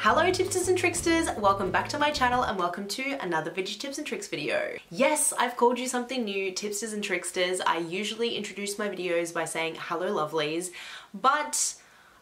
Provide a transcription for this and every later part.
Hello tipsters and tricksters, welcome back to my channel and welcome to another Veggie Tips and Tricks video. Yes, I've called you something new, tipsters and tricksters. I usually introduce my videos by saying hello lovelies, but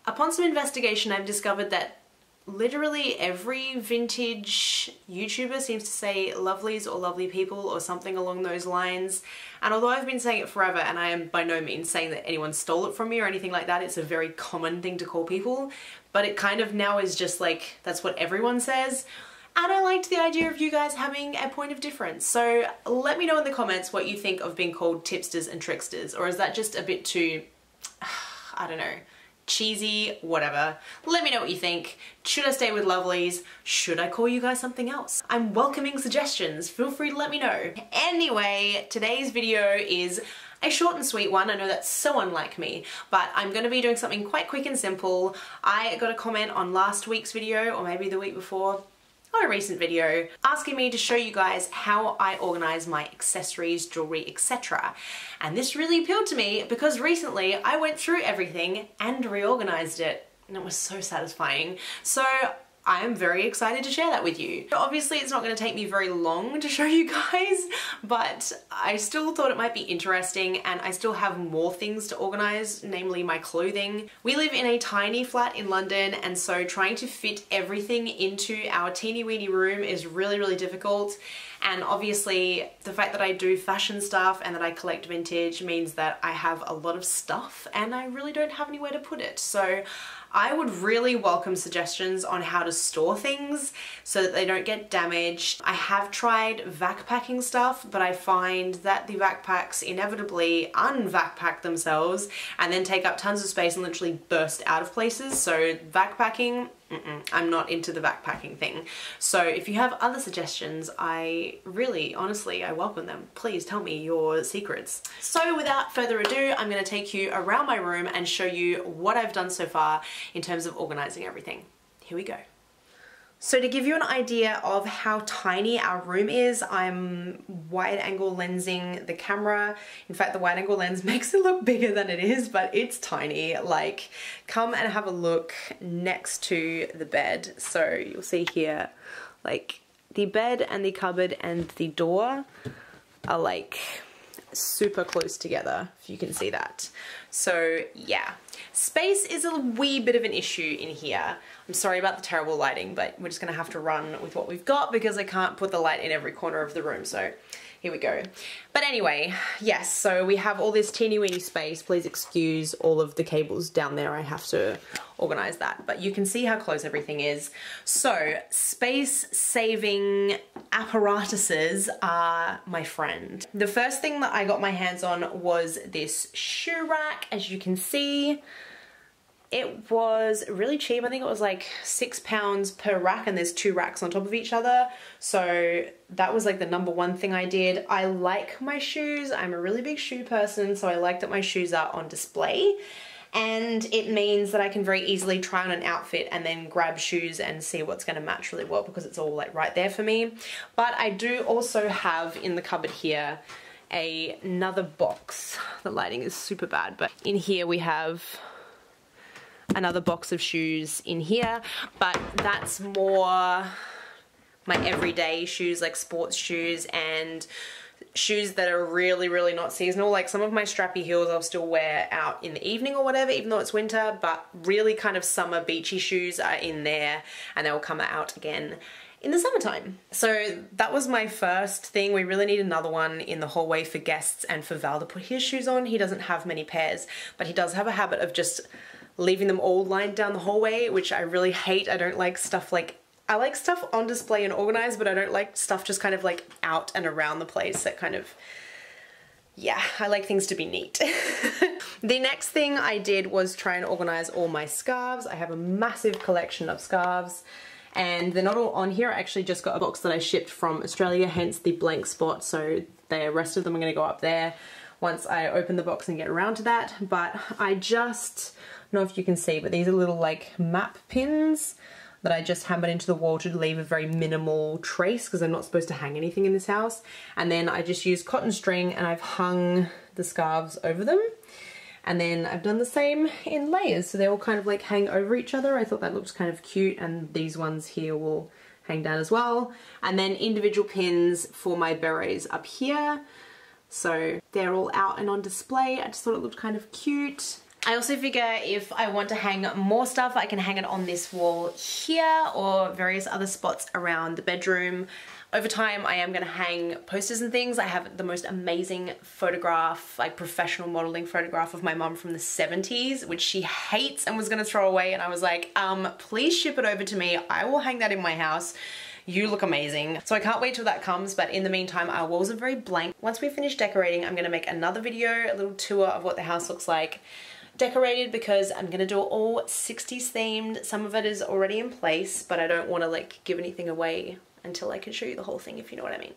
upon some investigation I've discovered that literally every vintage YouTuber seems to say lovelies or lovely people or something along those lines. And although I've been saying it forever and I am by no means saying that anyone stole it from me or anything like that, it's a very common thing to call people, but it kind of now is just like, that's what everyone says. And I liked the idea of you guys having a point of difference. So let me know in the comments what you think of being called tipsters and tricksters, or is that just a bit too, I don't know, cheesy, whatever. Let me know what you think. Should I stay with lovelies? Should I call you guys something else? I'm welcoming suggestions. Feel free to let me know. Anyway, today's video is a short and sweet one. I know that's so unlike me, but I'm going to be doing something quite quick and simple. I got a comment on last week's video, or maybe the week before, on a recent video, asking me to show you guys how I organize my accessories, jewelry, etc. And this really appealed to me because recently I went through everything and reorganized it, and it was so satisfying. So I'm very excited to share that with you. Obviously it's not going to take me very long to show you guys, but I still thought it might be interesting, and I still have more things to organize, namely my clothing. We live in a tiny flat in London, and so trying to fit everything into our teeny weeny room is really, really difficult. And obviously the fact that I do fashion stuff and that I collect vintage means that I have a lot of stuff and I really don't have anywhere to put it. So I would really welcome suggestions on how to store things so that they don't get damaged. I have tried vac packing stuff, but I find that the vac packs inevitably unvac pack themselves and then take up tons of space and literally burst out of places. So vac packing, I'm not into the vac packing thing. So if you have other suggestions, I really, honestly, I welcome them. Please tell me your secrets. So without further ado, I'm going to take you around my room and show you what I've done so far in terms of organizing everything. Here we go. So to give you an idea of how tiny our room is, I'm wide angle lensing the camera. In fact, the wide angle lens makes it look bigger than it is, but it's tiny. Like, come and have a look next to the bed. So you'll see here, like, the bed and the cupboard and the door are like super close together, if you can see that. So yeah, space is a wee bit of an issue in here. I'm sorry about the terrible lighting, but we're just gonna have to run with what we've got because I can't put the light in every corner of the room, so here we go. But anyway, yes, so we have all this teeny weeny space. Please excuse all of the cables down there. I have to organize that, but you can see how close everything is. So space saving apparatuses are my friend. The first thing that I got my hands on was this shoe rack. As you can see, it was really cheap. I think it was like £6 per rack, and there's 2 racks on top of each other. So that was like the number one thing I did. I like my shoes. I'm a really big shoe person, so I like that my shoes are on display. And it means that I can very easily try on an outfit and then grab shoes and see what's going to match really well because it's all like right there for me. But I do also have in the cupboard here another box. The lighting is super bad, but in here we have another box of shoes in here, but that's more my everyday shoes, like sports shoes and shoes that are really, really not seasonal. Like some of my strappy heels I'll still wear out in the evening or whatever, even though it's winter, but really kind of summer beachy shoes are in there and they'll come out again in the summertime. So that was my first thing. We really need another one in the hallway for guests and for Val to put his shoes on. He doesn't have many pairs, but he does have a habit of just leaving them all lined down the hallway, which I really hate. I don't like stuff like, I like stuff on display and organized, but I don't like stuff just kind of like out and around the place. That kind of, yeah, I like things to be neat. The next thing I did was try and organize all my scarves. I have a massive collection of scarves and they're not all on here. I actually just got a box that I shipped from Australia, hence the blank spot. So the rest of them are gonna go up there once I open the box and get around to that. But I just, I don't know if you can see, but these are little like map pins that I just hammered into the wall to leave a very minimal trace because I'm not supposed to hang anything in this house. And then I just used cotton string and I've hung the scarves over them. And then I've done the same in layers, so they all kind of like hang over each other. I thought that looked kind of cute, and these ones here will hang down as well. And then individual pins for my berets up here. So they're all out and on display. I just thought it looked kind of cute. I also figure if I want to hang more stuff, I can hang it on this wall here or various other spots around the bedroom. Over time, I am gonna hang posters and things. I have the most amazing photograph, like professional modeling photograph of my mum from the 70s, which she hates and was gonna throw away. And I was like, please ship it over to me. I will hang that in my house. You look amazing. So I can't wait till that comes, but in the meantime, our walls are very blank. Once we finish decorating, I'm gonna make another video, a little tour of what the house looks like decorated, because I'm gonna do it all 60s themed. Some of it is already in place, but I don't wanna like give anything away until I can show you the whole thing, if you know what I mean.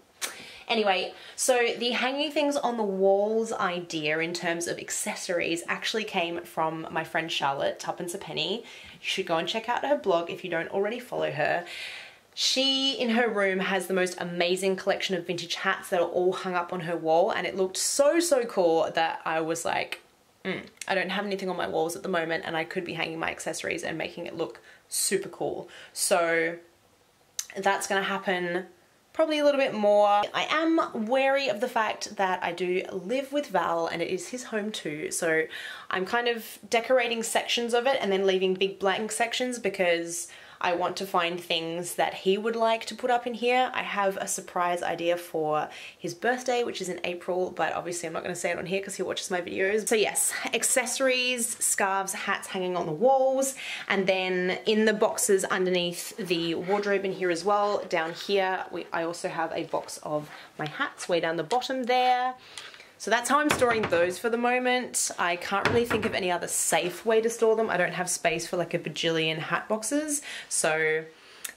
Anyway, so the hanging things on the walls idea in terms of accessories actually came from my friend Charlotte, Tuppence a Penny. You should go and check out her blog if you don't already follow her. She, in her room, has the most amazing collection of vintage hats that are all hung up on her wall, and it looked so, so cool that I was like, I don't have anything on my walls at the moment, and I could be hanging my accessories and making it look super cool. So that's gonna happen probably a little bit more. I am wary of the fact that I do live with Val and it is his home too, so I'm kind of decorating sections of it and then leaving big blank sections because I want to find things that he would like to put up in here. I have a surprise idea for his birthday, which is in April, but obviously I'm not gonna say it on here because he watches my videos. So yes, accessories, scarves, hats hanging on the walls, and then in the boxes underneath the wardrobe in here as well, down here, I also have a box of my hats way down the bottom there. So that's how I'm storing those for the moment. I can't really think of any other safe way to store them. I don't have space for like a bajillion hat boxes. So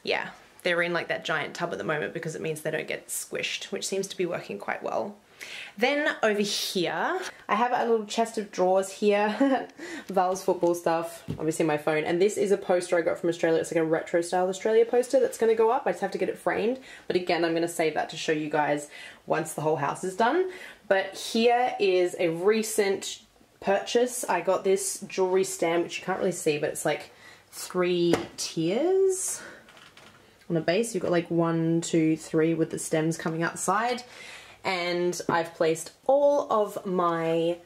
yeah, they're in like that giant tub at the moment because it means they don't get squished, which seems to be working quite well. Then over here, I have a little chest of drawers here. Val's football stuff, obviously my phone. And this is a poster I got from Australia. It's like a retro style Australia poster that's gonna go up. I just have to get it framed. But again, I'm gonna save that to show you guys once the whole house is done. But here is a recent purchase. I got this jewelry stand, which you can't really see, but it's like 3 tiers on a base. You've got like 1, 2, 3 with the stems coming out the side. And I've placed all of my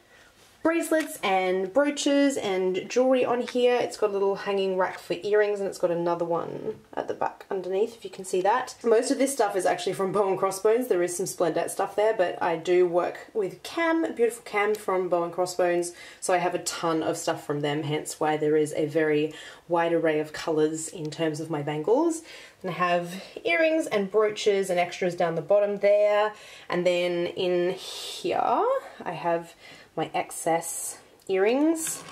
bracelets and brooches and jewelry on here. It's got a little hanging rack for earrings, and it's got another one at the back underneath, if you can see that. Most of this stuff is actually from Bow & Crossbones. There is some Splendette stuff there, but I do work with Cam, beautiful Cam from Bow & Crossbones, so I have a ton of stuff from them, hence why there is a very wide array of colours in terms of my bangles. And I have earrings and brooches and extras down the bottom there, and then in here I have my excess earrings.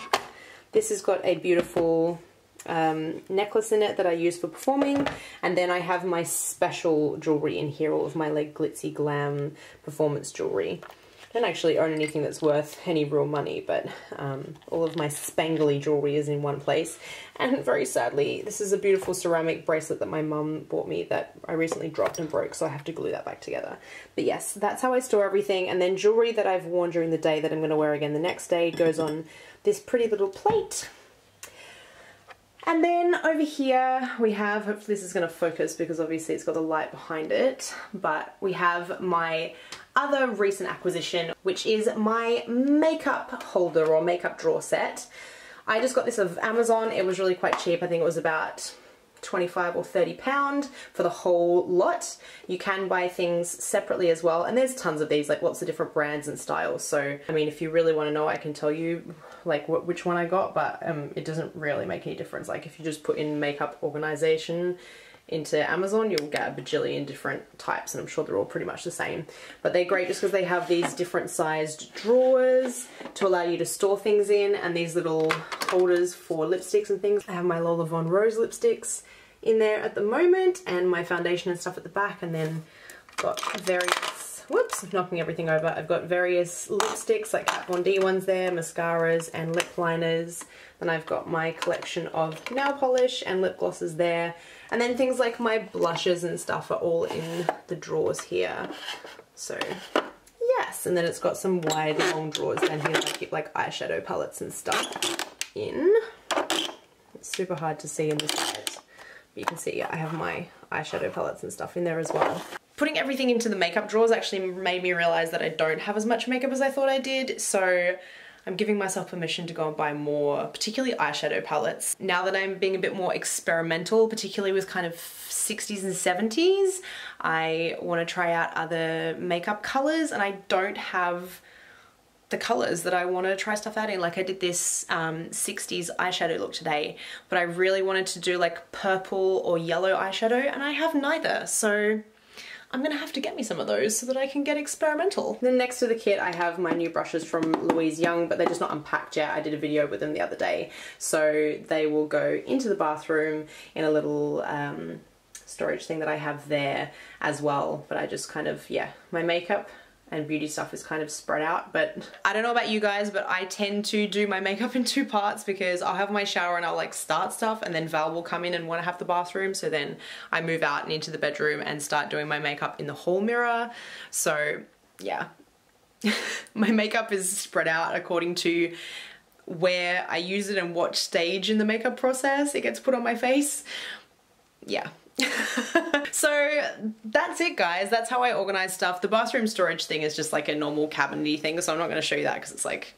This has got a beautiful necklace in it that I use for performing, and then I have my special jewelry in here, all of my like glitzy glam performance jewelry. I don't actually own anything that's worth any real money, but all of my spangly jewelry is in one place. And very sadly, this is a beautiful ceramic bracelet that my mum bought me that I recently dropped and broke, so I have to glue that back together. But yes, that's how I store everything. And then jewelry that I've worn during the day that I'm going to wear again the next day goes on this pretty little plate. And then over here we have, hopefully this is going to focus because obviously it's got the light behind it, but we have my other recent acquisition, which is my makeup holder or makeup drawer set. I just got this off Amazon. It was really quite cheap. I think it was about 25 or 30 pound for the whole lot. You can buy things separately as well, and there's tons of these, like lots of different brands and styles. So I mean, if you really want to know, I can tell you like which one I got, but it doesn't really make any difference. Like if you just put in makeup organization into Amazon, you'll get a bajillion different types, and I'm sure they're all pretty much the same. But they're great just because they have these different sized drawers to allow you to store things in, and these little holders for lipsticks and things. I have my Lola Von Rose lipsticks in there at the moment, and my foundation and stuff at the back, and then I've got various, whoops, I'm knocking everything over. I've got various lipsticks, like Kat Von D ones there, mascaras and lip liners. Then I've got my collection of nail polish and lip glosses there. And then things like my blushes and stuff are all in the drawers here. So yeah, Yes, and then it's got some wide long drawers down here that I keep like eyeshadow palettes and stuff in. It's super hard to see in this light, but you can see I have my eyeshadow palettes and stuff in there as well. Putting everything into the makeup drawers actually made me realize that I don't have as much makeup as I thought I did, so I'm giving myself permission to go and buy more, particularly eyeshadow palettes. Now that I'm being a bit more experimental, particularly with kind of 60s and 70s, I want to try out other makeup colors, and I don't have the colors that I want to try stuff out in. Like I did this 60s eyeshadow look today, but I really wanted to do like purple or yellow eyeshadow, and I have neither, so I'm gonna have to get me some of those so that I can get experimental. Then next to the kit I have my new brushes from Louise Young, but they're just not unpacked yet. I did a video with them the other day. So they will go into the bathroom in a little storage thing that I have there as well. But I just kind of, yeah, my makeup and beauty stuff is kind of spread out, but I don't know about you guys, but I tend to do my makeup in 2 parts because I'll have my shower and I'll like start stuff, and then Val will come in and want to have the bathroom, so then I move out and into the bedroom and start doing my makeup in the hall mirror. So yeah, my makeup is spread out according to where I use it and what stage in the makeup process it gets put on my face. Yeah. So that's it, guys. That's how I organize stuff. The bathroom storage thing is just like a normal cabinety thing, so I'm not going to show you that because it's like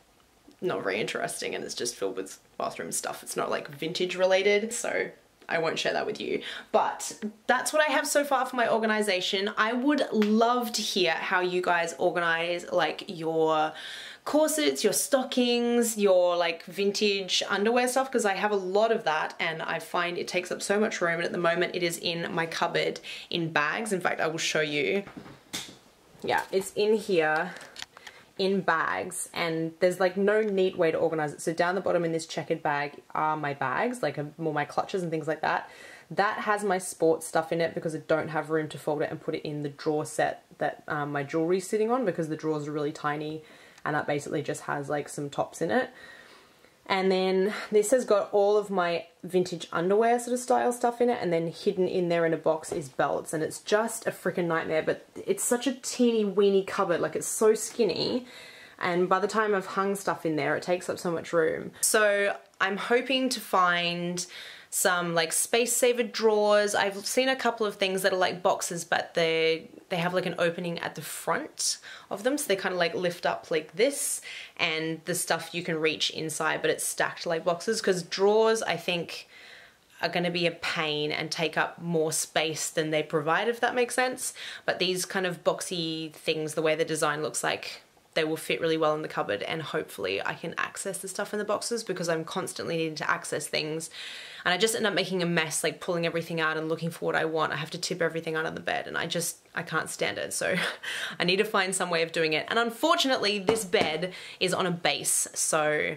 not very interesting and it's just filled with bathroom stuff. It's not like vintage related, so I won't share that with you. But that's what I have so far for my organization. I would love to hear how you guys organize like your corsets, your stockings, your like vintage underwear stuff, because I have a lot of that and I find it takes up so much room, and at the moment it is in my cupboard in bags. In fact, I will show you. Yeah, it's in here in bags, and there's like no neat way to organize it. So down the bottom in this checkered bag are my bags, like more my clutches and things like that. That has my sports stuff in it because I don't have room to fold it and put it in the drawer set that my jewelry's sitting on, because the drawers are really tiny, and that basically just has like some tops in it. And then this has got all of my vintage underwear sort of style stuff in it, and then hidden in there in a box is belts, and it's just a freaking nightmare, but it's such a teeny weeny cupboard, like it's so skinny, and by the time I've hung stuff in there it takes up so much room. So I'm hoping to find some like space saver drawers. I've seen a couple of things that are like boxes, but they have like an opening at the front of them, so they kind of like lift up like this, and the stuff you can reach inside, but it's stacked like boxes, because drawers I think are going to be a pain and take up more space than they provide, if that makes sense. But these kind of boxy things, the way the design looks like, they will fit really well in the cupboard, and hopefully I can access the stuff in the boxes, because I'm constantly needing to access things and I just end up making a mess, like pulling everything out and looking for what I want. I have to tip everything under the bed, and I can't stand it. So I need to find some way of doing it. And unfortunately this bed is on a base, so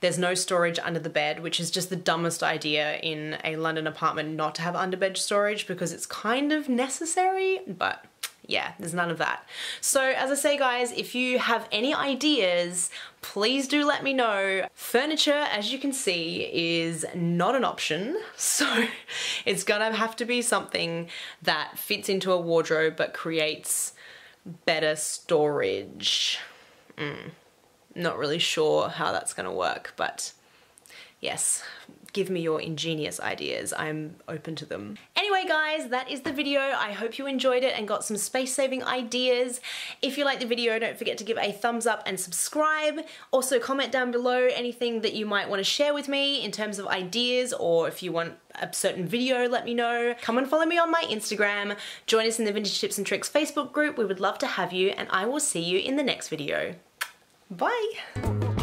there's no storage under the bed, which is just the dumbest idea in a London apartment not to have underbed storage, because it's kind of necessary, but yeah, there's none of that. So as I say, guys, if you have any ideas, please do let me know. Furniture, as you can see, is not an option, so it's gonna have to be something that fits into a wardrobe but creates better storage. Not really sure how that's gonna work, but yes, give me your ingenious ideas. I'm open to them. Anyway, guys, that is the video. I hope you enjoyed it and got some space-saving ideas. If you liked the video, don't forget to give a thumbs up and subscribe. Also, comment down below anything that you might want to share with me in terms of ideas, or if you want a certain video, let me know. Come and follow me on my Instagram. Join us in the Vintage Tips and Tricks Facebook group. We would love to have you, and I will see you in the next video. Bye!